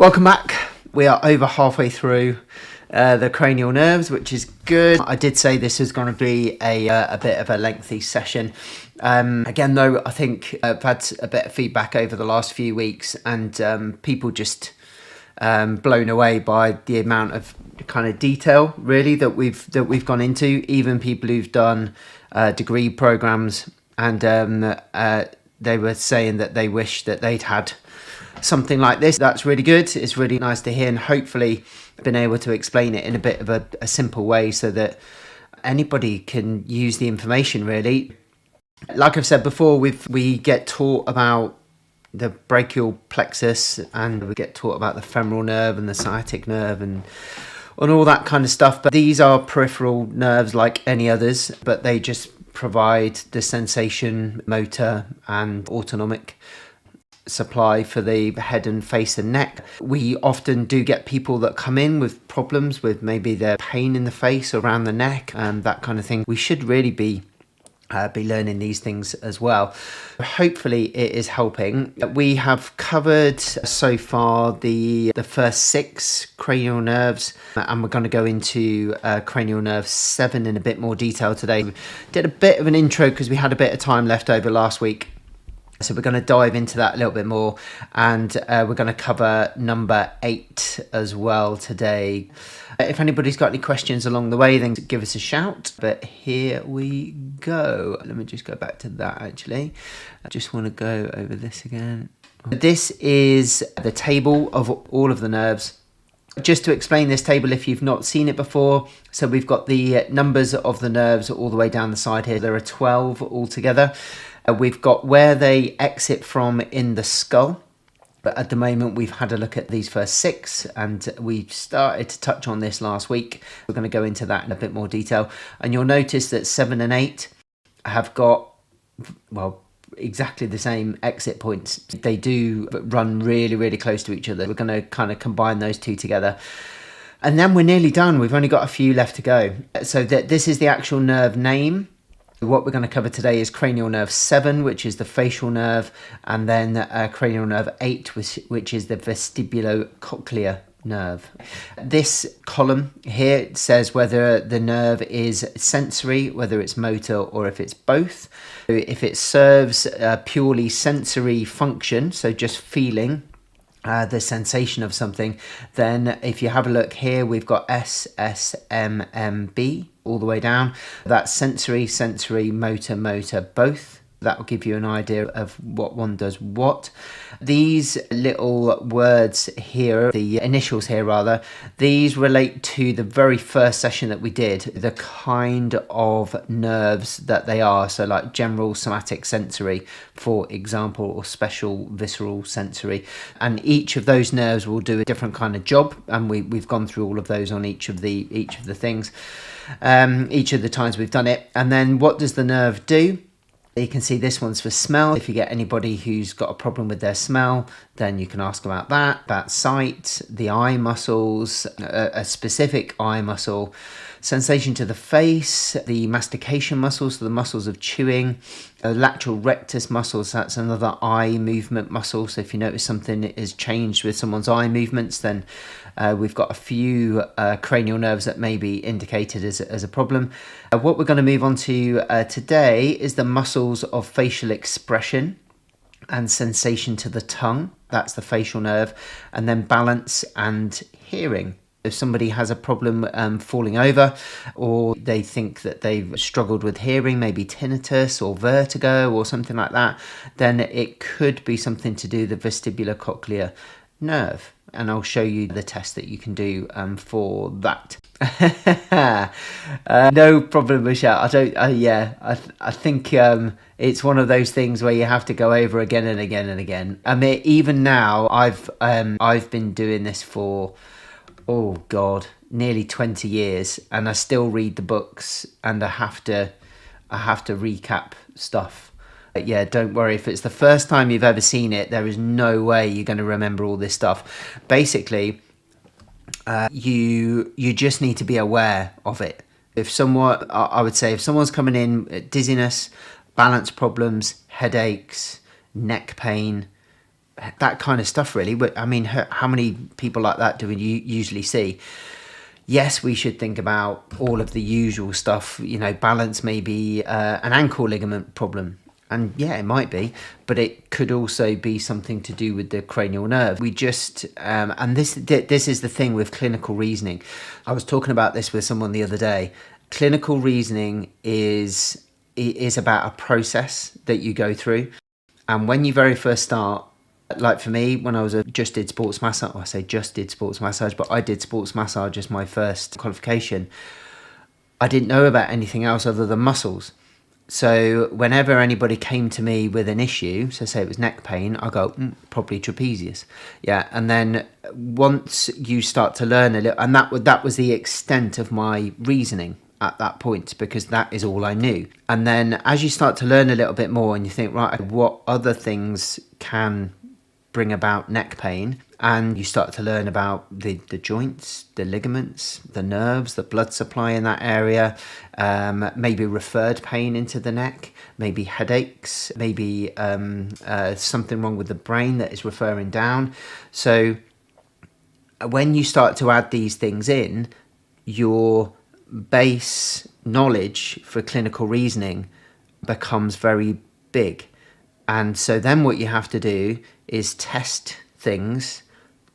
Welcome back. We are over halfway through the cranial nerves, which is good. I did say this is going to be a bit of a lengthy session. Again, though, I think I've had a bit of feedback over the last few weeks, and people just blown away by the amount of kind of detail, really, that we've gone into. Even people who've done degree programs, and they were saying that they wish that they'd had something like this. That's really good. It's really nice to hear, and hopefully been able to explain it in a bit of a simple way so that anybody can use the information, really. Like I've said before, we get taught about the brachial plexus, and we get taught about the femoral nerve and the sciatic nerve and all that kind of stuff, but these are peripheral nerves like any others, but they just provide the sensation, motor and autonomic supply for the head and face and neck. We often do get people that come in with problems with maybe their pain in the face, around the neck, and that kind of thing. We should really be learning these things as well. Hopefully it is helping. We have covered so far the first 6 cranial nerves, and we're going to go into cranial nerve 7 in a bit more detail today. We did a bit of an intro because we had a bit of time left over last week. So we're going to dive into that a little bit more, and we're going to cover number 8 as well today. If anybody's got any questions along the way, then give us a shout. But here we go. Let me just go back to that, actually. I just want to go over this again. This is the table of all of the nerves. Just to explain this table if you've not seen it before, so we've got the numbers of the nerves all the way down the side here. There are 12 altogether. We've got where they exit from in the skull, but at the moment we've had a look at these first 6, and we started to touch on this last week. We're going to go into that in a bit more detail, and you'll notice that 7 and 8 have got, well, exactly the same exit points. They do run really, really close to each other. We're going to kind of combine those two together. And then we're nearly done. We've only got a few left to go. So this is the actual nerve name. What we're going to cover today is cranial nerve 7, which is the facial nerve, and then cranial nerve 8, which is the vestibulocochlear nerve. This column here says whether the nerve is sensory, whether it's motor, or if it's both. If it serves a purely sensory function, so just feeling the sensation of something, then if you have a look here, we've got SSMMB all the way down. That's sensory, motor, both. That will give you an idea of what one does what. These little words here, the initials here rather, these relate to the very first session that we did, the kind of nerves that they are. So like general somatic sensory, for example, or special visceral sensory. And each of those nerves will do a different kind of job. And we've gone through all of those on each of the things, each of the times we've done it. And then what does the nerve do? You can see this one's for smell. If you get anybody who's got a problem with their smell, then you can ask about that. About sight, the eye muscles, a specific eye muscle, sensation to the face, the mastication muscles, so the muscles of chewing, lateral rectus muscles, that's another eye movement muscle. So if you notice something is changed with someone's eye movements, then we've got a few cranial nerves that may be indicated as a problem. What we're going to move on to today is the muscles of facial expression and sensation to the tongue. That's the facial nerve. And then balance and hearing. If somebody has a problem falling over, or they think that they've struggled with hearing, maybe tinnitus or vertigo or something like that, then it could be something to do with the vestibulocochlear nerve. And I'll show you the test that you can do for that. No problem, Michelle. I think it's one of those things where you have to go over again and again and again. I mean, even now, I've been doing this for, oh God, nearly 20 years, and I still read the books, and I have to recap stuff. Yeah, don't worry. If it's the first time you've ever seen it, there is no way you're going to remember all this stuff. Basically, you just need to be aware of it. I would say if someone's coming in dizziness, balance problems, headaches, neck pain, that kind of stuff really. But I mean, how many people like that do we usually see? Yes, we should think about all of the usual stuff, balance, maybe an ankle ligament problem. And yeah, it might be, but it could also be something to do with the cranial nerve. We just, and this is the thing with clinical reasoning. I was talking about this with someone the other day. Clinical reasoning is about a process that you go through. And when you very first start, like for me, when I just did sports massage, I say just did sports massage, but I did sports massage as my first qualification. I didn't know about anything else other than muscles. So whenever anybody came to me with an issue, so say it was neck pain, I go, probably trapezius. Yeah. And then once you start to learn a little, and that was the extent of my reasoning at that point, because that is all I knew. And then as you start to learn a little bit more and you think, right, what other things can bring about neck pain, and you start to learn about the joints, the ligaments, the nerves, the blood supply in that area, maybe referred pain into the neck, maybe headaches, maybe something wrong with the brain that is referring down. So when you start to add these things in, your base knowledge for clinical reasoning becomes very big. And so then what you have to do is test things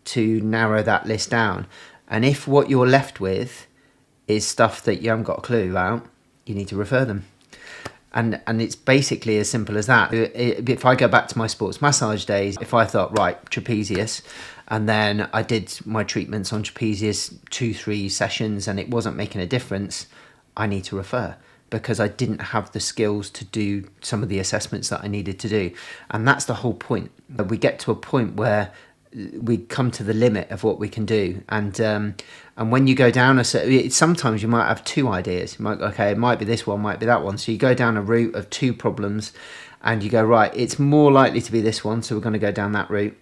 to narrow that list down. And if what you're left with is stuff that you haven't got a clue about, you need to refer them. And it's basically as simple as that. If I go back to my sports massage days, if I thought, right, trapezius, and then I did my treatments on trapezius 2-3 sessions and it wasn't making a difference, I need to refer, because I didn't have the skills to do some of the assessments that I needed to do. And that's the whole point. We get to a point where we come to the limit of what we can do. And when you go down sometimes you might have two ideas. You might, okay, it might be this one, might be that one. So you go down a route of two problems and you go, right, it's more likely to be this one, so we're going to go down that route.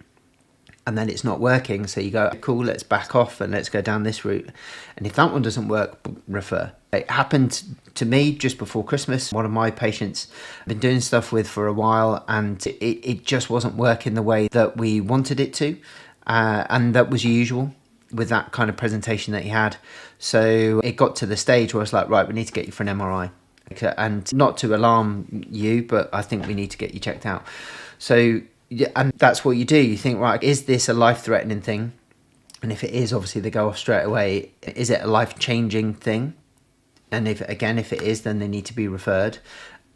And then it's not working, so you go, cool, let's back off and let's go down this route. And if that one doesn't work, refer. It happened to me just before Christmas. One of my patients I've been doing stuff with for a while, and it just wasn't working the way that we wanted it to. And that was usual with that kind of presentation that he had. So it got to the stage where I was like, right, we need to get you for an MRI. And not to alarm you, but I think we need to get you checked out. So, and that's what you do. You think, right, is this a life-threatening thing? And if it is, obviously they go off straight away. Is it a life-changing thing? And if it is, then they need to be referred.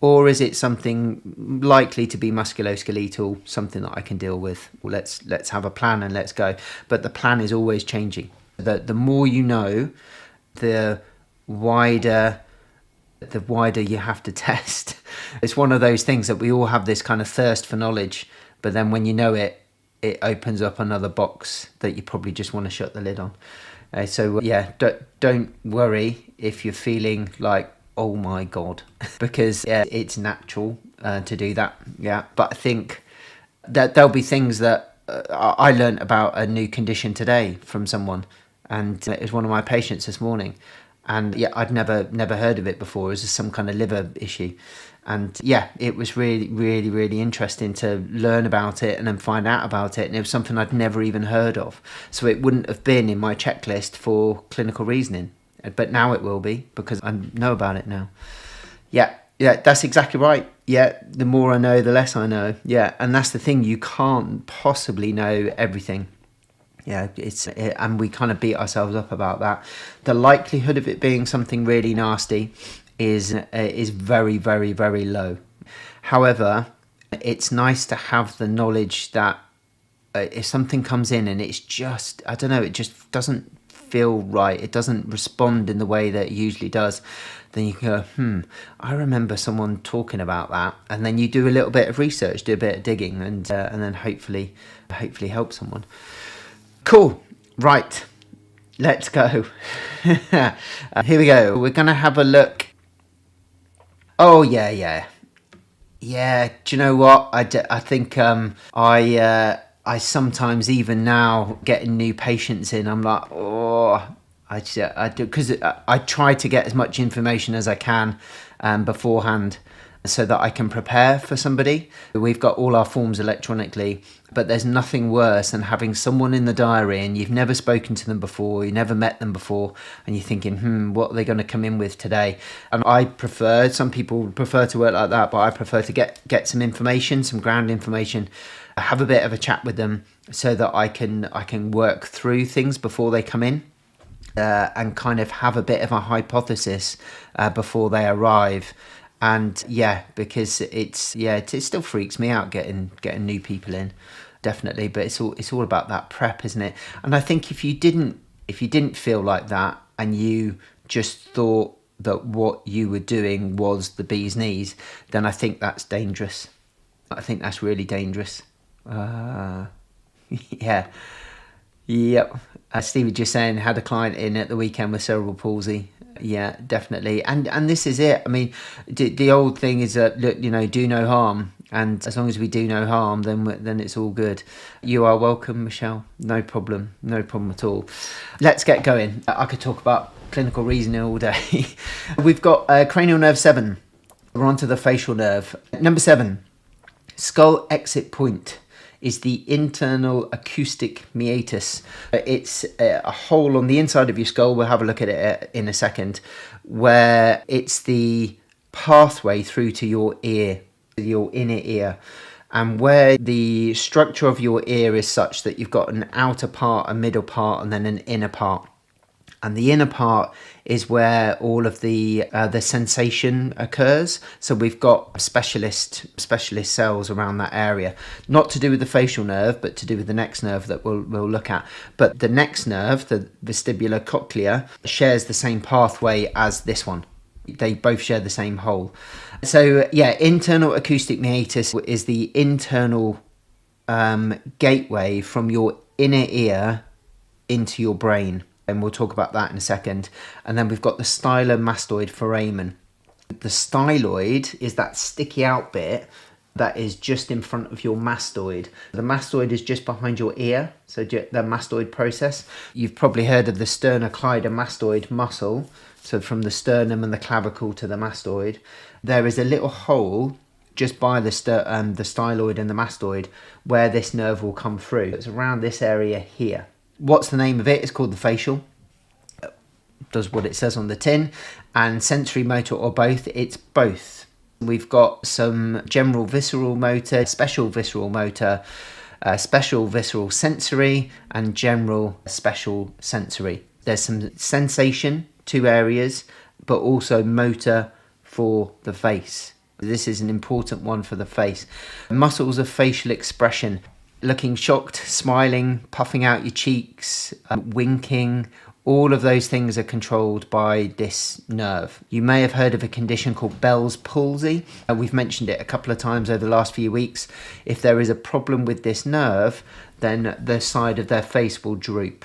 Or is it something likely to be musculoskeletal, something that I can deal with? Well, let's have a plan and let's go. But the plan is always changing. The more you know, the wider you have to test. It's one of those things that we all have this kind of thirst for knowledge, but then when you know it, it opens up another box that you probably just want to shut the lid on. So yeah, don't worry if you're feeling like, oh my God, because it's natural to do that. Yeah, but I think that there'll be things that I learned about a new condition today from someone, and it was one of my patients this morning. And yeah, I'd never heard of it before. It was just some kind of liver issue. And yeah, it was really, really, really interesting to learn about it and then find out about it. And it was something I'd never even heard of. So it wouldn't have been in my checklist for clinical reasoning. But now it will be, because I know about it now. Yeah, that's exactly right. Yeah, the more I know, the less I know. Yeah, and that's the thing. You can't possibly know everything. Yeah, and we kind of beat ourselves up about that. The likelihood of it being something really nasty is very, very, very low. However, it's nice to have the knowledge that if something comes in and it's just, I don't know, it just doesn't feel right, it doesn't respond in the way that it usually does, then you can go, I remember someone talking about that, and then you do a little bit of research, do a bit of digging, and then hopefully help someone. Cool. Right. Let's go. Here we go. We're going to have a look. Oh, yeah. Do you know what? I think I sometimes, even now, getting new patients in, I'm like, I do, because I try to get as much information as I can beforehand. so that I can prepare for somebody. We've got all our forms electronically, but there's nothing worse than having someone in the diary and you've never spoken to them before, you never met them before, and you're thinking, what are they going to come in with today? And I prefer, some people prefer to work like that, but I prefer to get some information, some ground information, have a bit of a chat with them so that I can work through things before they come in. And kind of have a bit of a hypothesis before they arrive. And because it still freaks me out getting new people in, definitely. But it's all about that prep, isn't it? And I think if you didn't feel like that and you just thought that what you were doing was the bee's knees, then I think that's dangerous. I think that's really dangerous. Yep. Stevie just saying, had a client in at the weekend with cerebral palsy. Yeah, definitely. And this is it. I mean, the old thing is that, look, do no harm. And as long as we do no harm, then it's all good. You are welcome, Michelle. No problem. No problem at all. Let's get going. I could talk about clinical reasoning all day. We've got cranial nerve 7. We're on to the facial nerve. Number 7, skull exit point is the internal acoustic meatus. It's a hole on the inside of your skull. We'll have a look at it in a second, where it's the pathway through to your ear, your inner ear, and where the structure of your ear is such that you've got an outer part, a middle part, and then an inner part. And the inner part is where all of the sensation occurs. So we've got specialist cells around that area, not to do with the facial nerve, but to do with the next nerve that we'll look at. But the next nerve, the vestibulocochlear, shares the same pathway as this one. They both share the same hole. So internal acoustic meatus is the internal gateway from your inner ear into your brain. And we'll talk about that in a second. And then we've got the stylomastoid foramen. The styloid is that sticky out bit that is just in front of your mastoid. The mastoid is just behind your ear, so the mastoid process. You've probably heard of the sternocleidomastoid muscle, so from the sternum and the clavicle to the mastoid. There is a little hole just by the styloid and the mastoid where this nerve will come through. It's around this area here. What's the name of it? It's called the facial. Does what it says on the tin. And sensory motor or both? It's both. We've got some general visceral motor, special visceral motor, special visceral sensory, and general special sensory. There's some sensation, 2 areas, but also motor for the face. This is an important one for the face. Muscles of facial expression. Looking shocked, smiling, puffing out your cheeks, winking, all of those things are controlled by this nerve. You may have heard of a condition called Bell's palsy. We've mentioned it a couple of times over the last few weeks. If there is a problem with this nerve, then the side of their face will droop.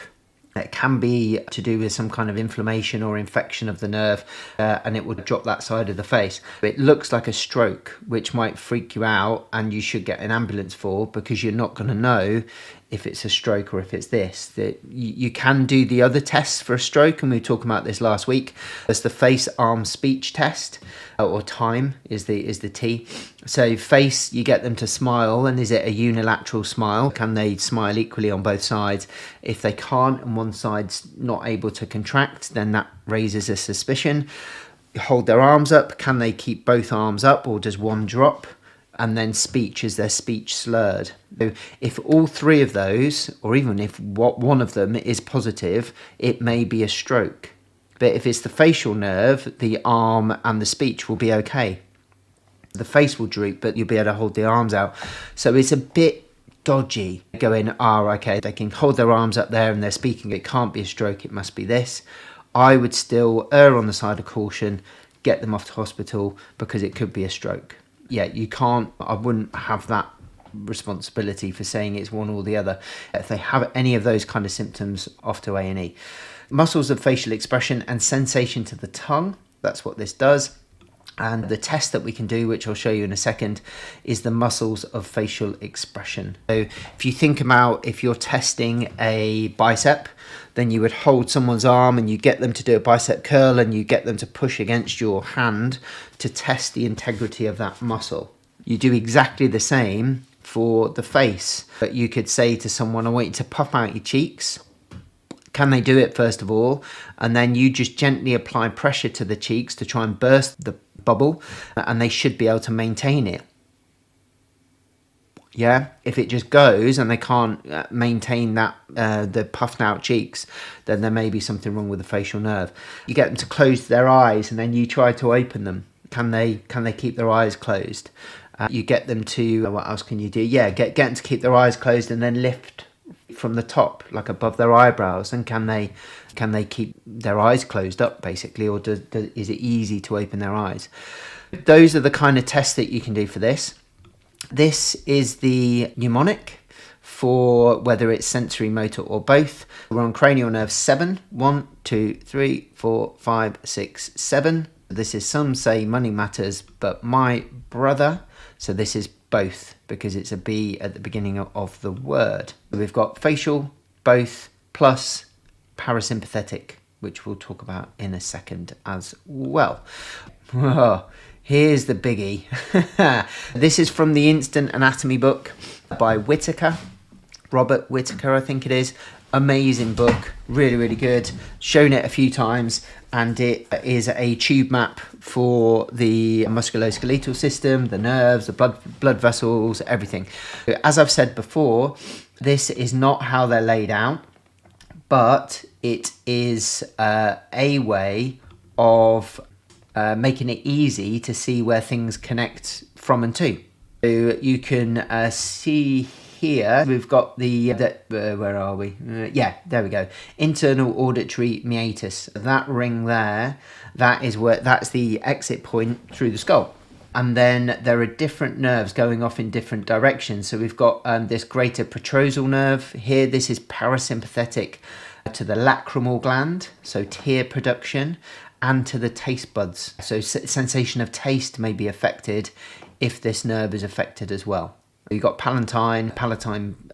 It can be to do with some kind of inflammation or infection of the nerve, and it will drop that side of the face. It looks like a stroke, which might freak you out, and you should get an ambulance for, because you're not going to know if it's a stroke or if it's this. You can do the other tests for a stroke, and we were talking about this last week. There's the face arm speech test, or time is the T. So face, you get them to smile, and is it a unilateral smile? Can they smile equally on both sides? If they can't and one side's not able to contract, then that raises a suspicion. Hold their arms up. Can they keep both arms up, or does one drop? And then speech, is their speech slurred? So if all 3 of those, or even if one of them is positive, it may be a stroke. But if it's the facial nerve, the arm and the speech will be okay. The face will droop, but you'll be able to hold the arms out. So it's a bit dodgy going, okay, they can hold their arms up there and they're speaking. It can't be a stroke, it must be this. I would still err on the side of caution, get them off to hospital, because it could be a stroke. I wouldn't have that responsibility for saying it's one or the other. If they have any of those kind of symptoms, off to A&E. Muscles of facial expression and sensation to the tongue. That's what this does. And the test that we can do, which I'll show you in a second, is the muscles of facial expression. So if you think about if you're testing a bicep, then you would hold someone's arm and you get them to do a bicep curl and you get them to push against your hand to test the integrity of that muscle. You do exactly the same for the face. But you could say to someone, I want you to puff out your cheeks. Can they do it first of all? And then you just gently apply pressure to the cheeks to try and burst the bubble, and they should be able to maintain it. Yeah, if it just goes and they can't maintain that, the puffed out cheeks, then there may be something wrong with the facial nerve. You get them to close their eyes and then you try to open them. Can they keep their eyes closed? You get them to, what else can you do? Yeah, get them to keep their eyes closed and then lift from the top, like above their eyebrows. And can they keep their eyes closed up, basically, or is it easy to open their eyes? Those are the kind of tests that you can do for this. This is the mnemonic for whether it's sensory, motor, or both. We're on cranial nerve 7. 1, 2, 3, 4, 5, 6, 7. This is, some say money matters, but my brother. So this is both, because it's a B at the beginning of the word. We've got facial, both, plus parasympathetic, which we'll talk about in a second as well. Oh, here's the biggie. This is from the Instant Anatomy book by Whitaker. Robert Whitaker, I think it is. Amazing book, really, really good. Shown it a few times, and it is a tube map for the musculoskeletal system, the nerves, the blood vessels, everything. As I've said before, this is not how they're laid out, but it is a way of making it easy to see where things connect from and to. So you can see here, we've got where are we? Yeah, there we go. Internal auditory meatus. That ring there, that's the exit point through the skull. And then there are different nerves going off in different directions. So we've got this greater petrosal nerve here. This is parasympathetic to the lacrimal gland, so tear production, and to the taste buds. So sensation of taste may be affected if this nerve is affected as well. You've got palatine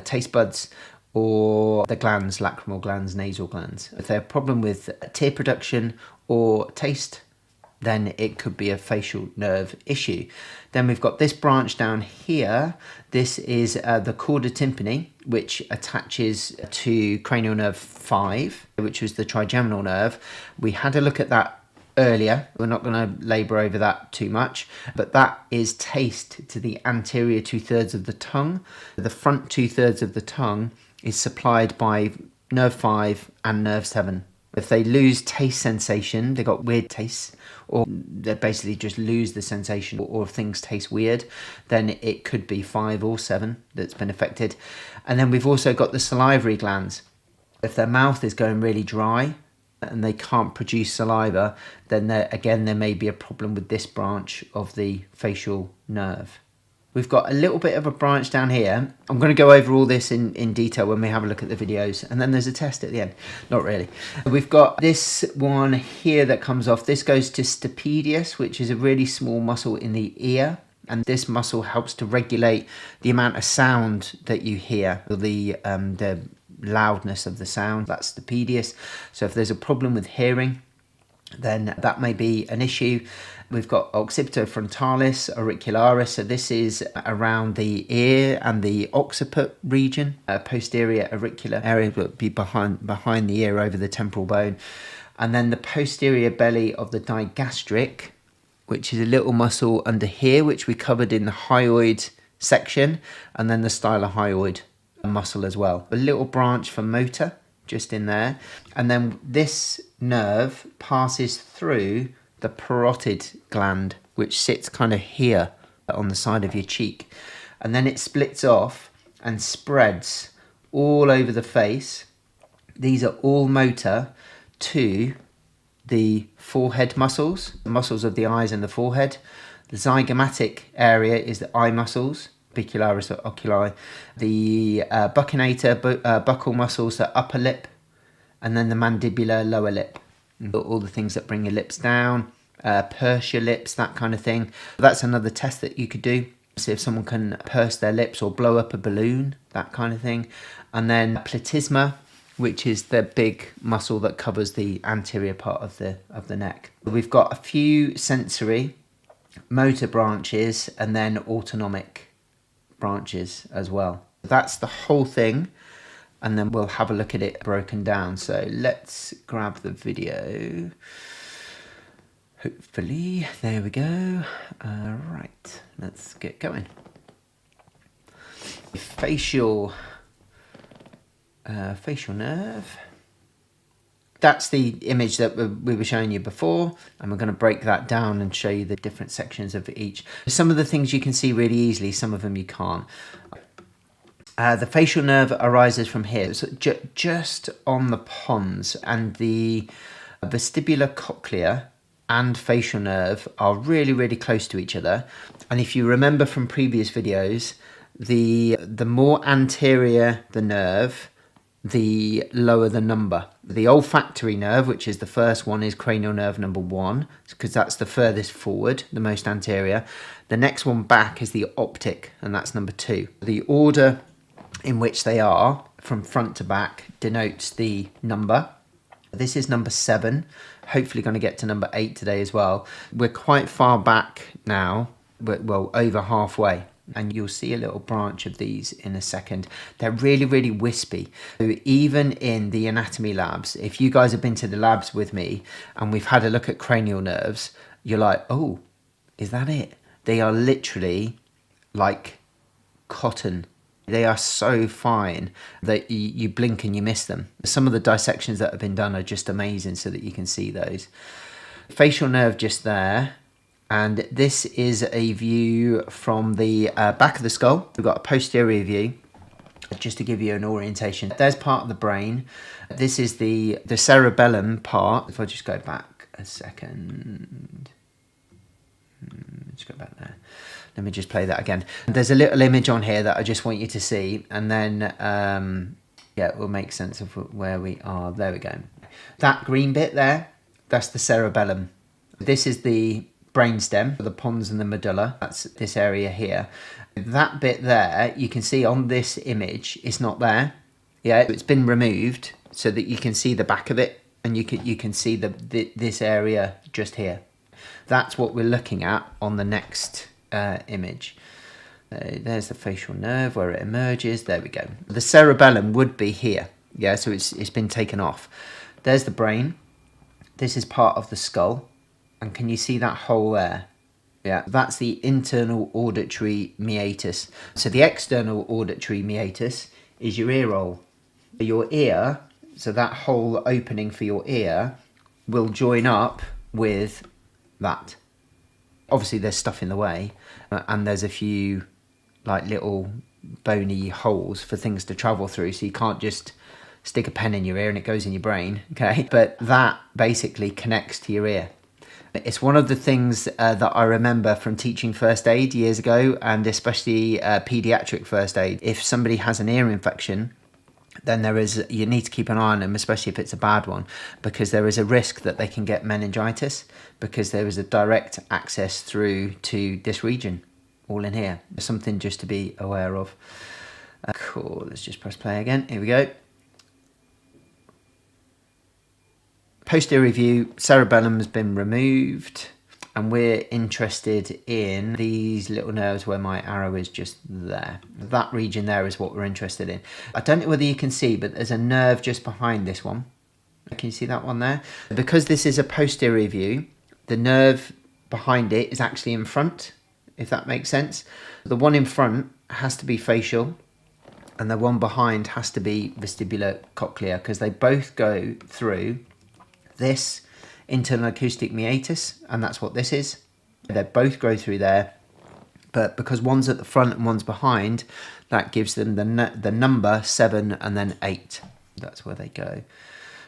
taste buds, or the glands, lacrimal glands, nasal glands. If they have a problem with tear production or taste, then it could be a facial nerve issue. Then we've got this branch down here. This is the chorda tympani, which attaches to cranial nerve 5, which was the trigeminal nerve. We had a look at that earlier. We're not going to labour over that too much, but that is taste to the anterior 2/3 of the tongue. The front 2/3 of the tongue is supplied by nerve 5 and nerve 7. If they lose taste sensation, they got weird tastes, or they basically just lose the sensation, or if things taste weird, then it could be 5 or 7 that's been affected. And then we've also got the salivary glands. If their mouth is going really dry and they can't produce saliva, then there may be a problem with this branch of the facial nerve. We've got a little bit of a branch down here. I'm going to go over all this in detail when we have a look at the videos, and then there's a test at the end. Not really. We've got this one here that comes off. This goes to stapedius, which is a really small muscle in the ear, and this muscle helps to regulate the amount of sound that you hear, the loudness of the sound. That's stapedius. So if there's a problem with hearing, then that may be an issue. We've got occipitofrontalis auricularis. So this is around the ear and the occiput region. Posterior auricular area would be behind the ear, over the temporal bone. And then the posterior belly of the digastric, which is a little muscle under here, which we covered in the hyoid section, and then the stylohyoid muscle as well. A little branch for motor just in there. And then this nerve passes through the parotid gland, which sits kind of here on the side of your cheek. And then it splits off and spreads all over the face. These are all motor to the forehead muscles, the muscles of the eyes and the forehead. The zygomatic area is the eye muscles, spicularis oculi, the buccinator, buccal muscles, the upper lip, and then the mandibular lower lip. All the things that bring your lips down. purse your lips, that kind of thing. That's another test that you could do. See if someone can purse their lips or blow up a balloon, that kind of thing. And then platysma, which is the big muscle that covers the anterior part of the neck. We've got a few sensory, motor branches, and then autonomic branches as well. That's the whole thing, and then we'll have a look at it broken down. So let's grab the video. Hopefully, there we go. Right, let's get going. Facial nerve. That's the image that we were showing you before, and we're going to break that down and show you the different sections of each. Some of the things you can see really easily, some of them you can't. The facial nerve arises from here, so just on the pons, and the vestibulocochlear and facial nerve are really, really close to each other. And if you remember from previous videos, the more anterior the nerve, the lower the number. The olfactory nerve, which is the first one, is cranial nerve number 1, because that's the furthest forward, the most anterior. The next one back is the optic, and that's number 2. The order in which they are, from front to back, denotes the number. This is number 7, hopefully going to get to number 8 today as well. We're quite far back now, well, over halfway. And you'll see a little branch of these in a second. They're really, really wispy. So even in the anatomy labs, if you guys have been to the labs with me and we've had a look at cranial nerves, you're like, oh, is that it? They are literally like cotton. They are so fine that you blink and you miss them. Some of the dissections that have been done are just amazing, so that you can see those. Facial nerve just there. And this is a view from the back of the skull. We've got a posterior view, just to give you an orientation. There's part of the brain. This is the cerebellum part. If I just go back a second. Let's go back there. Let me just play that again. There's a little image on here that I just want you to see. And then, yeah, it will make sense of where we are. There we go. That green bit there, that's the cerebellum. This is the brainstem, the pons and the medulla. That's this area here. That bit there, you can see on this image, it's not there. Yeah, it's been removed so that you can see the back of it, and you can see this area just here. That's what we're looking at on the next image. There's the facial nerve where it emerges. There we go. The cerebellum would be here. Yeah, so it's been taken off. There's the brain. This is part of the skull. And can you see that hole there? Yeah, that's the internal auditory meatus. So the external auditory meatus is your ear hole. Your ear, so that whole opening for your ear, will join up with that. Obviously there's stuff in the way, and there's a few like little bony holes for things to travel through, so you can't just stick a pen in your ear and it goes in your brain, okay? But that basically connects to your ear. It's one of the things that I remember from teaching first aid years ago, and especially pediatric first aid. If somebody has an ear infection, then you need to keep an eye on them, especially if it's a bad one, because there is a risk that they can get meningitis, because there is a direct access through to this region, all in here. Something just to be aware of. Cool, let's just press play again. Here we go. Posterior view, cerebellum has been removed, and we're interested in these little nerves where my arrow is just there. That region there is what we're interested in. I don't know whether you can see, but there's a nerve just behind this one. Can you see that one there? Because this is a posterior view, the nerve behind it is actually in front, if that makes sense. The one in front has to be facial, and the one behind has to be vestibulocochlear, because they both go through this internal acoustic meatus, and that's what this is. They both go through there, but because one's at the front and one's behind, that gives them the number 7 and then 8. That's where they go.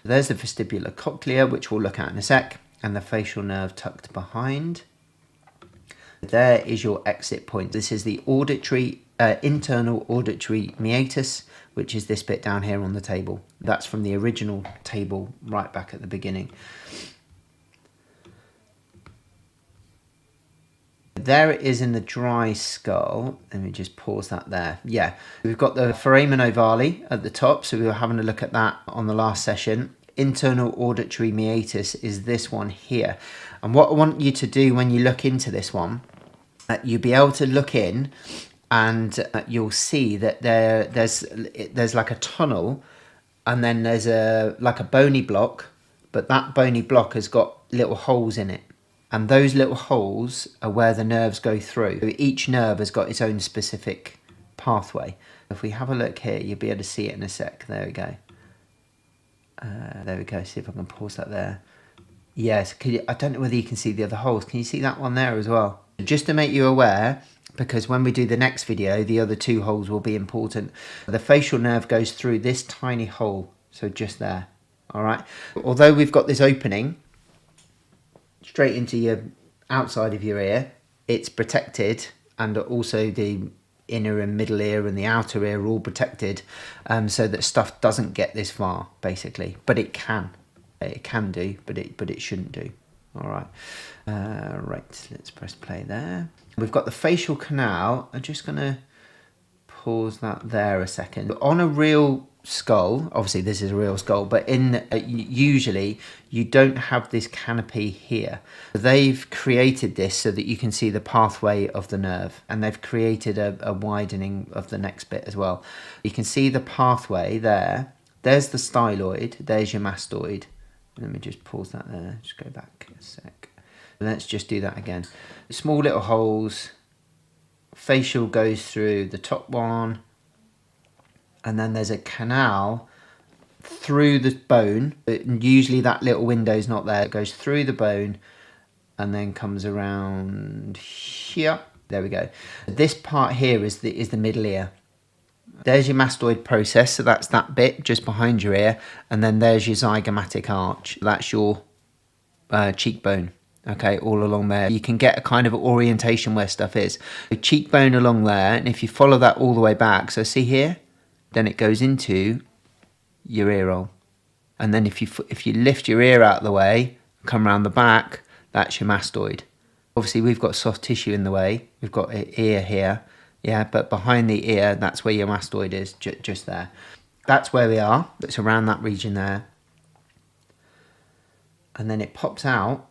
There's the vestibulocochlear, which we'll look at in a sec, and the facial nerve tucked behind. There is your exit point. This is the auditory internal auditory meatus, which is this bit down here on the table. That's from the original table right back at the beginning. There it is in the dry skull. Let me just pause that there. Yeah, we've got the foramen ovale at the top, so we were having a look at that on the last session. Internal auditory meatus is this one here. And what I want you to do when you look into this one, you'll be able to look in and you'll see that there's like a tunnel, and then there's like a bony block, but that bony block has got little holes in it. And those little holes are where the nerves go through. So each nerve has got its own specific pathway. If we have a look here, you'll be able to see it in a sec. There we go. There we go. See if I can pause that there. Yes, I don't know whether you can see the other holes. Can you see that one there as well? Just to make you aware, because when we do the next video, the other two holes will be important. The facial nerve goes through this tiny hole, so just there. All right. Although we've got this opening straight into your outside of your ear, it's protected, and also the inner and middle ear and the outer ear are all protected, so that stuff doesn't get this far, basically. But it can do, but it shouldn't do. All right. Right, let's press play there. We've got the facial canal. I'm just gonna pause that there a second. On a real skull, obviously this is a real skull, but in usually you don't have this canopy here. They've created this so that you can see the pathway of the nerve, and they've created a widening of the next bit as well. You can see the pathway there. There's the styloid, there's your mastoid. Let me just pause that there, just go back a sec. Let's just do that again. Small little holes. Facial goes through the top one, and then there's a canal through the bone. Usually that little window is not there. It goes through the bone and then comes around here. There we go. This part here is the middle ear. There's your mastoid process, so that's that bit just behind your ear, and then there's your zygomatic arch. That's your cheekbone. Okay, all along there. You can get a kind of orientation where stuff is. The cheekbone along there, and if you follow that all the way back, so see here, then it goes into your ear roll. And then if you lift your ear out of the way, come around the back, that's your mastoid. Obviously, we've got soft tissue in the way. We've got an ear here, yeah, but behind the ear, that's where your mastoid is, just there. That's where we are. It's around that region there. And then it pops out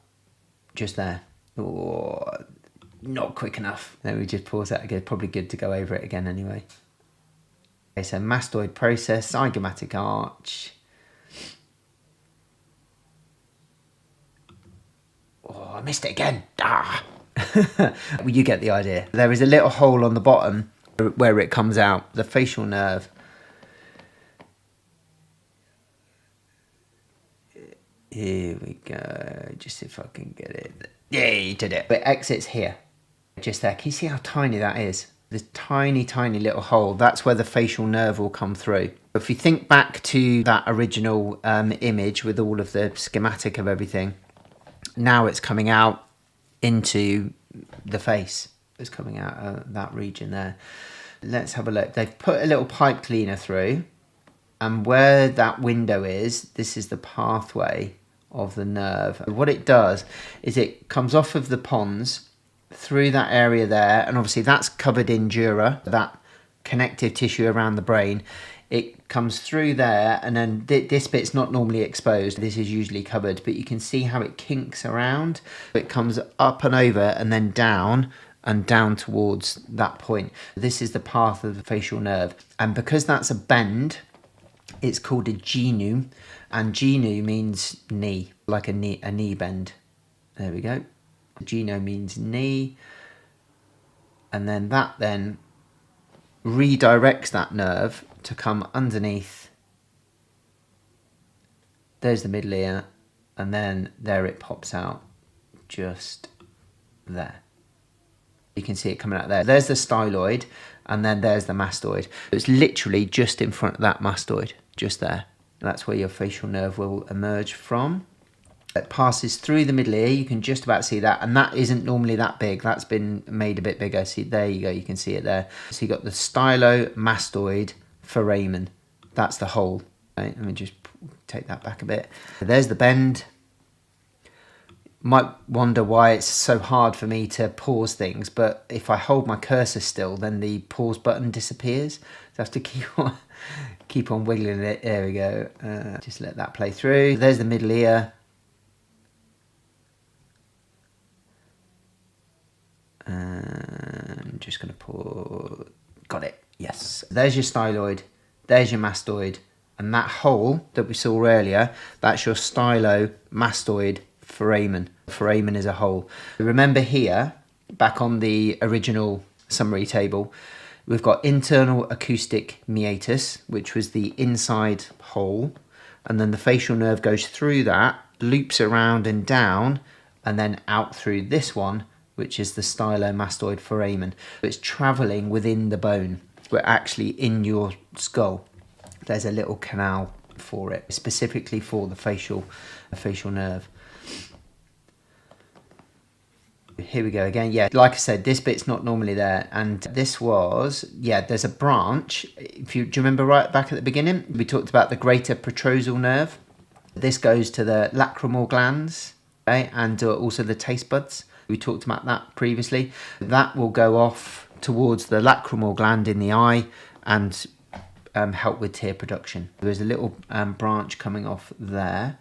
just there. Oh, not quick enough. Let me just pause that again. Probably good to go over it again anyway. Okay, so mastoid process, zygomatic arch. Oh, I missed it again. Ah. Well, you get the idea. There is a little hole on the bottom where it comes out, the facial nerve. Here we go. Just see if I can get it. Yeah, you did it. It exits here. Just there. Can you see how tiny that is? This tiny, tiny little hole. That's where the facial nerve will come through. If you think back to that original image with all of the schematic of everything, now it's coming out into the face. It's coming out that region there. Let's have a look. They've put a little pipe cleaner through, and where that window is, this is the pathway of the nerve. What it does is it comes off of the pons through that area there, and obviously that's covered in dura, that connective tissue around the brain. It comes through there, and then this bit's not normally exposed. This is usually covered, but you can see how it kinks around. It comes up and over and then down and down towards that point. This is the path of the facial nerve, and because that's a bend, it's called a genu, and genu means knee, like a knee bend. There we go. Genu means knee, and then that then redirects that nerve to come underneath. There's the middle ear, and then there it pops out just there. You can see it coming out there. There's the styloid, and then there's the mastoid. It's literally just in front of that mastoid, just there. That's where your facial nerve will emerge from. It passes through the middle ear. You can just about see that, and that isn't normally that big. That's been made a bit bigger. See, there you go. You can see it there. So you've got the stylomastoid foramen. That's the hole. Right, let me just take that back a bit. There's the bend. Might wonder why it's so hard for me to pause things, but if I hold my cursor still, then the pause button disappears. So I have to keep on wiggling it. There we go. Just let that play through. There's the middle ear. And I'm just going to pause. Got it. Yes. There's your styloid. There's your mastoid. And that hole that we saw earlier, that's your stylomastoid foramen. Foramen is a hole. Remember here, back on the original summary table, we've got internal acoustic meatus, which was the inside hole. And then the facial nerve goes through that, loops around and down, and then out through this one, which is the stylomastoid foramen. It's traveling within the bone. We're actually in your skull. There's a little canal for it, specifically for the facial nerve. Here we go again. Yeah, like I said, this bit's not normally there. And this was, yeah, there's a branch. Do you remember right back at the beginning? We talked about the greater petrosal nerve. This goes to the lacrimal glands, okay, and also the taste buds. We talked about that previously. That will go off towards the lacrimal gland in the eye and help with tear production. There's a little branch coming off there,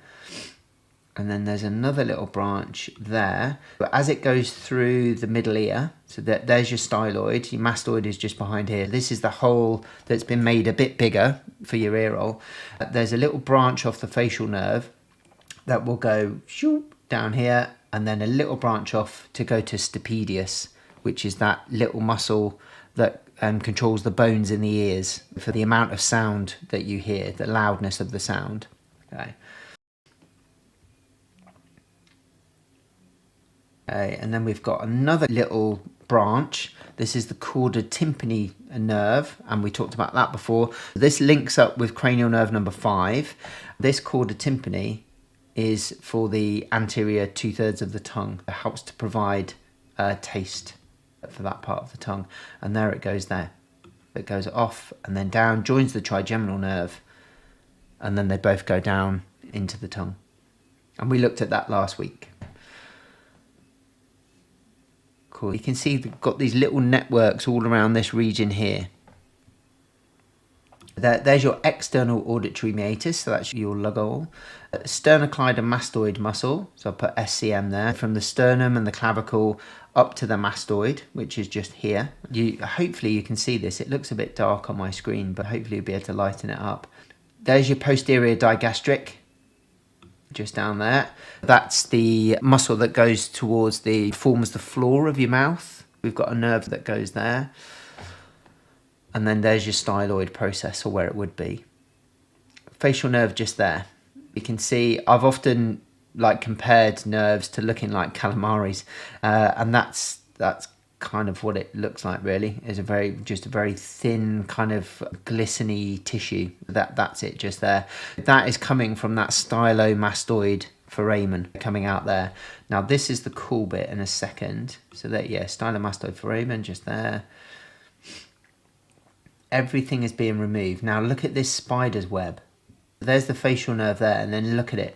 and then there's another little branch there. But as it goes through the middle ear, so there's your styloid, your mastoid is just behind here. This is the hole that's been made a bit bigger for your ear roll. There's a little branch off the facial nerve that will go down here, and then a little branch off to go to stapedius, which is that little muscle that controls the bones in the ears for the amount of sound that you hear, the loudness of the sound. Okay. Okay, and then we've got another little branch. This is the chorda tympani nerve, and we talked about that before. This links up with cranial nerve number 5. This chorda tympani is for the anterior 2/3 of the tongue. It helps to provide taste for that part of the tongue. And there it goes there. It goes off and then down, joins the trigeminal nerve, and then they both go down into the tongue. And we looked at that last week. Cool. You can see they've got these little networks all around this region here. There's your external auditory meatus, so that's your lugol. Sternocleidomastoid muscle, so I'll put SCM there, from the sternum and the clavicle up to the mastoid, which is just here. Hopefully you can see this. It looks a bit dark on my screen, but hopefully you'll be able to lighten it up. There's your posterior digastric, just down there. That's the muscle that goes towards forms the floor of your mouth. We've got a nerve that goes there. And then there's your styloid process, or where it would be. Facial nerve just there. You can see I've often compared nerves to looking like calamaris, and that's kind of what it looks like. Really, is just a very thin kind of glistening tissue. That's it, just there. That is coming from that stylomastoid foramen coming out there. Now this is the cool bit in a second. So that, yeah, stylomastoid foramen just there. Everything is being removed. Now look at this spider's web. There's the facial nerve there, and then look at it.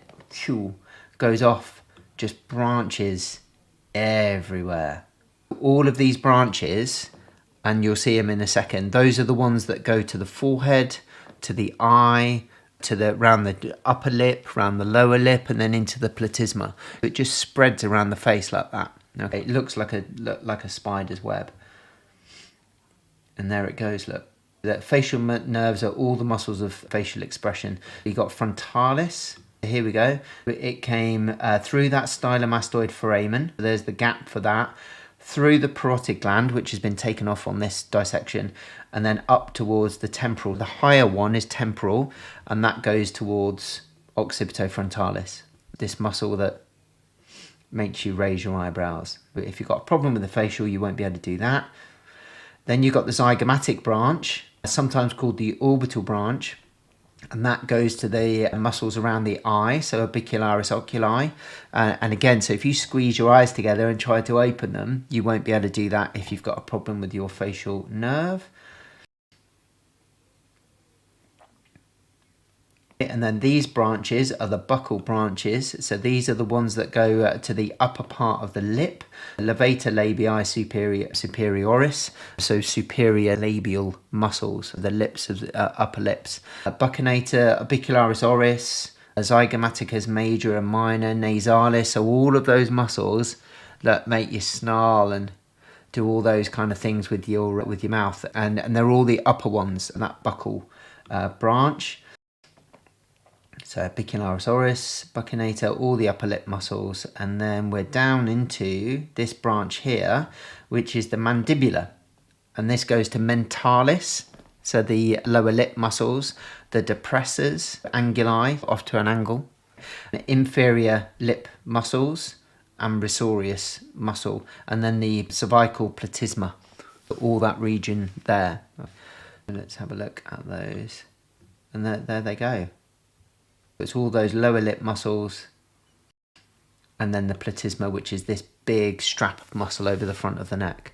Goes off, just branches everywhere. All of these branches, and you'll see them in a second, those are the ones that go to the forehead, to the eye, around the upper lip, around the lower lip, and then into the platysma. It just spreads around the face like that. Okay, it looks like a spider's web. And there it goes, look. The facial nerves are all the muscles of facial expression. You've got frontalis. Here we go. It came through that stylomastoid foramen. There's the gap for that. Through the parotid gland, which has been taken off on this dissection, and then up towards the temporal. The higher one is temporal, and that goes towards occipitofrontalis, this muscle that makes you raise your eyebrows. But if you've got a problem with the facial, you won't be able to do that. Then you've got the zygomatic branch, sometimes called the orbital branch, and that goes to the muscles around the eye, so orbicularis oculi. And again, so if you squeeze your eyes together and try to open them, you won't be able to do that if you've got a problem with your facial nerve. And then these branches are the buccal branches. So these are the ones that go to the upper part of the lip. Levator labii superioris, so superior labial muscles, the lips of the upper lips. Buccinator orbicularis oris, zygomaticus major and minor, nasalis. So all of those muscles that make you snarl and do all those kind of things with your mouth, and they're all the upper ones, and that buccal branch. So orbicularis oris, buccinator, all the upper lip muscles, and then we're down into this branch here, which is the mandibular, and this goes to mentalis, so the lower lip muscles, the depressors, anguli, off to an angle, the inferior lip muscles, ambisorius muscle, and then the cervical platysma, all that region there. Let's have a look at those, and there they go. It's all those lower lip muscles, and then the platysma, which is this big strap of muscle over the front of the neck.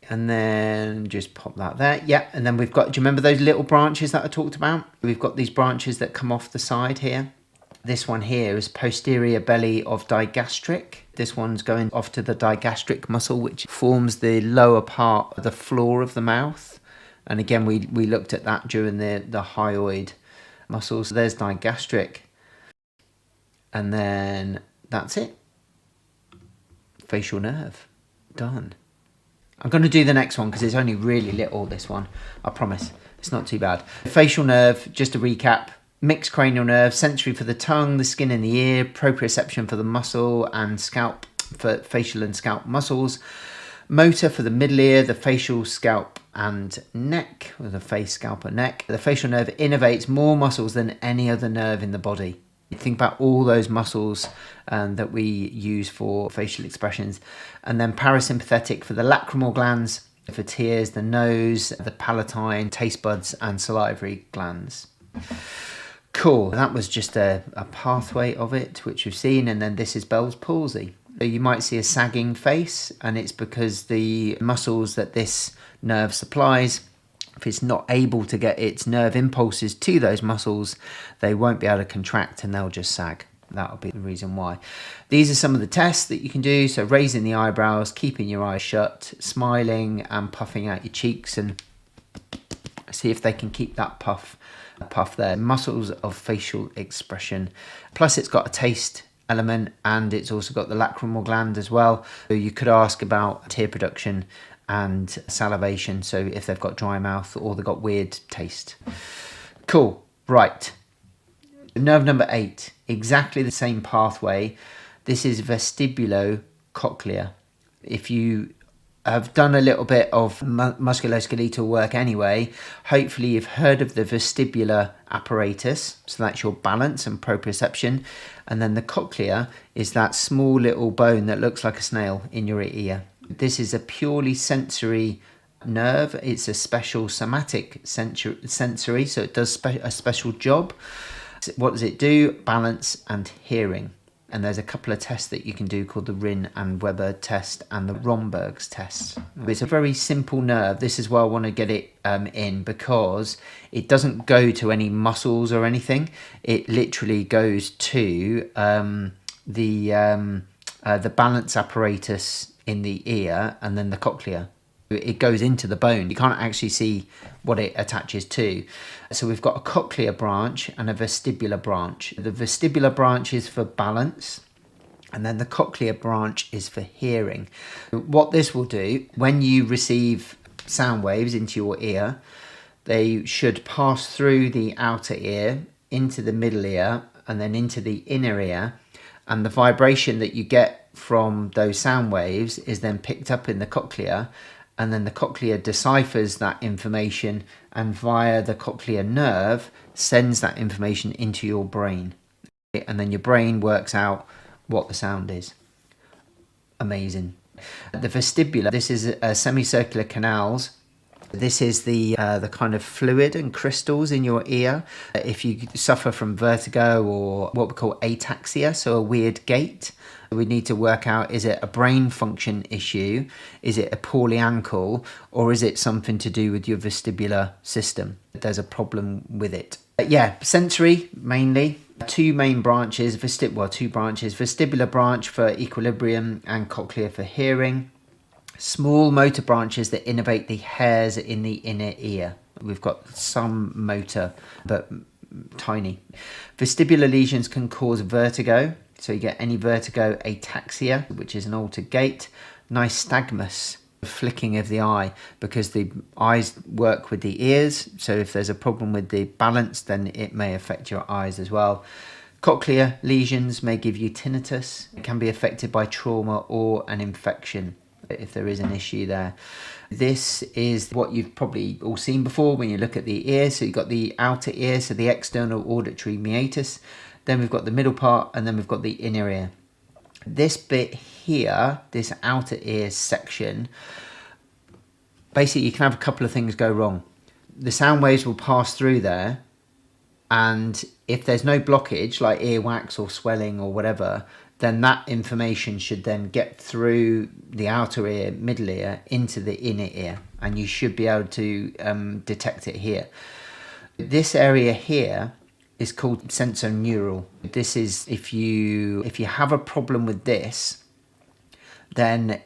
And then just pop that there. Yeah, and then we've got, do you remember those little branches that I talked about? We've got these branches that come off the side here. This one here is posterior belly of digastric. This one's going off to the digastric muscle, which forms the lower part of the floor of the mouth. And again, we looked at that during the hyoid muscles. So there's digastric. And then that's it. Facial nerve. Done. I'm going to do the next one because it's only really little, this one. I promise. It's not too bad. Facial nerve, just to recap. Mixed cranial nerve, sensory for the tongue, the skin in the ear, proprioception for the muscle and scalp for facial and scalp muscles. Motor for the middle ear, the facial, scalp and neck, or the face, scalp and neck. The facial nerve innervates more muscles than any other nerve in the body. Think about all those muscles that we use for facial expressions. And then parasympathetic for the lacrimal glands, for tears, the nose, the palatine, taste buds and salivary glands. Cool, that was just a pathway of it, which we've seen. And then this is Bell's palsy. So you might see a sagging face, and it's because the muscles that this nerve supplies, if it's not able to get its nerve impulses to those muscles, they won't be able to contract and they'll just sag. That'll be the reason why. These are some of the tests that you can do. So raising the eyebrows, keeping your eyes shut, smiling and puffing out your cheeks, and see if they can keep that puff there. Muscles of facial expression. Plus it's got a taste element, and it's also got the lacrimal gland as well. So you could ask about tear production and salivation, so if they've got dry mouth or they've got weird taste. Cool, right. Nerve number 8, exactly the same pathway. This is vestibulocochlear. If you have done a little bit of musculoskeletal work anyway, hopefully you've heard of the vestibular apparatus. So that's your balance and proprioception. And then the cochlea is that small little bone that looks like a snail in your ear. This is a purely sensory nerve. It's a special somatic sensory, so it does a special job. What does it do? Balance and hearing. And there's a couple of tests that you can do called the Rinn and Weber test and the Romberg's test. It's a very simple nerve. This is why I want to get it in, because it doesn't go to any muscles or anything. It literally goes to the balance apparatus in the ear and then the cochlea. It goes into the bone. You can't actually see what it attaches to. So we've got a cochlear branch and a vestibular branch. The vestibular branch is for balance, and then the cochlear branch is for hearing. What this will do, when you receive sound waves into your ear, they should pass through the outer ear, into the middle ear, and then into the inner ear. And the vibration that you get from those sound waves is then picked up in the cochlea, and then the cochlea deciphers that information and via the cochlear nerve sends that information into your brain. And then your brain works out what the sound is. Amazing. The vestibular, this is semicircular canals This is the kind of fluid and crystals in your ear. If you suffer from vertigo or what we call ataxia, so a weird gait, we need to work out, is it a brain function issue? Is it a poorly ankle? Or is it something to do with your vestibular system? There's a problem with it. Yeah, sensory mainly. Two main branches, vestibular branch for equilibrium and cochlear for hearing. Small motor branches that innervate the hairs in the inner ear. We've got some motor, but tiny. Vestibular lesions can cause vertigo. So you get any vertigo, ataxia, which is an altered gait. Nystagmus, flicking of the eye, because the eyes work with the ears. So if there's a problem with the balance, then it may affect your eyes as well. Cochlear lesions may give you tinnitus. It can be affected by trauma or an infection, if there is an issue there. This is what you've probably all seen before when you look at the ear. So you've got the outer ear, so the external auditory meatus. Then we've got the middle part, and then we've got the inner ear. This bit here, this outer ear section, basically you can have a couple of things go wrong. The sound waves will pass through there, and if there's no blockage like earwax or swelling or whatever, then that information should then get through the outer ear, middle ear, into the inner ear, and you should be able to detect it here. This area here is called sensorineural. This is, if you have a problem with this, then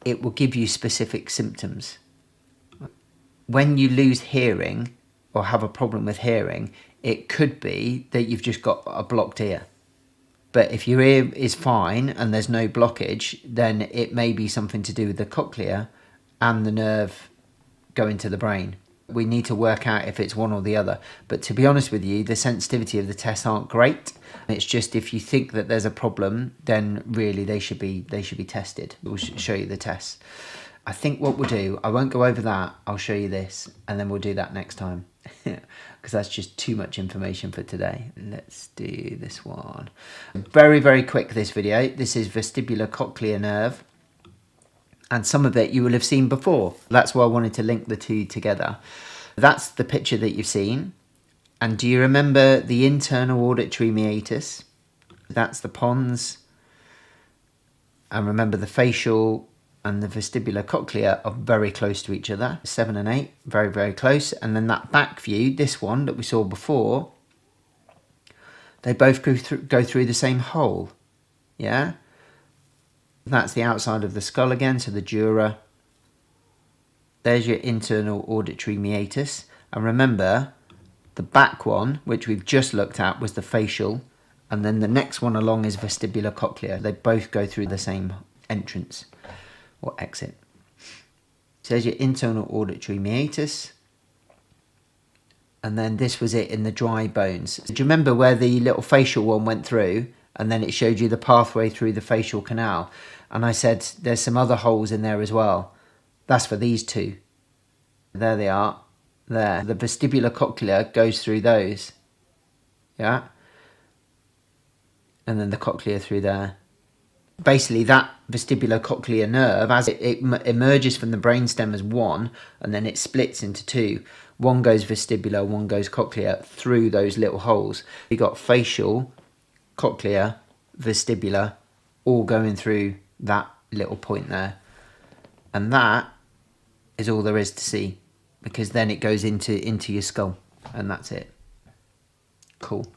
it will give you specific symptoms. When you lose hearing or have a problem with hearing, it could be that you've just got a blocked ear. But if your ear is fine and there's no blockage, then it may be something to do with the cochlea and the nerve going to the brain. We need to work out if it's one or the other. But to be honest with you, the sensitivity of the tests aren't great. It's just, if you think that there's a problem, then really they should be tested. We'll show you the tests. I think what we'll do, I won't go over that. I'll show you this, and then we'll do that next time. Because that's just too much information for today. Let's do this one. Very, very quick, this video. This is vestibulocochlear nerve. And some of it you will have seen before. That's why I wanted to link the two together. That's the picture that you've seen. And do you remember the internal auditory meatus? That's the pons. And remember, the facial and the vestibulocochlear are very close to each other. 7 and 8, very, very close. And then that back view, this one that we saw before, they both go through the same hole. Yeah? That's the outside of the skull again, so the dura. There's your internal auditory meatus. And remember, the back one, which we've just looked at, was the facial. And then the next one along is vestibulocochlear. They both go through the same entrance or exit. So there's your internal auditory meatus. And then this was it in the dry bones. Do you remember where the little facial one went through? And then it showed you the pathway through the facial canal. And I said, there's some other holes in there as well. That's for these two. There they are. There. The vestibulocochlear goes through those. Yeah? And then the cochlear through there. Basically, that vestibulocochlear nerve, as it emerges from the brainstem as one, and then it splits into two. One goes vestibular, one goes cochlear through those little holes. You got facial, cochlear, vestibular, all going through that little point there. And that is all there is to see, because then it goes into your skull, and that's it. Cool.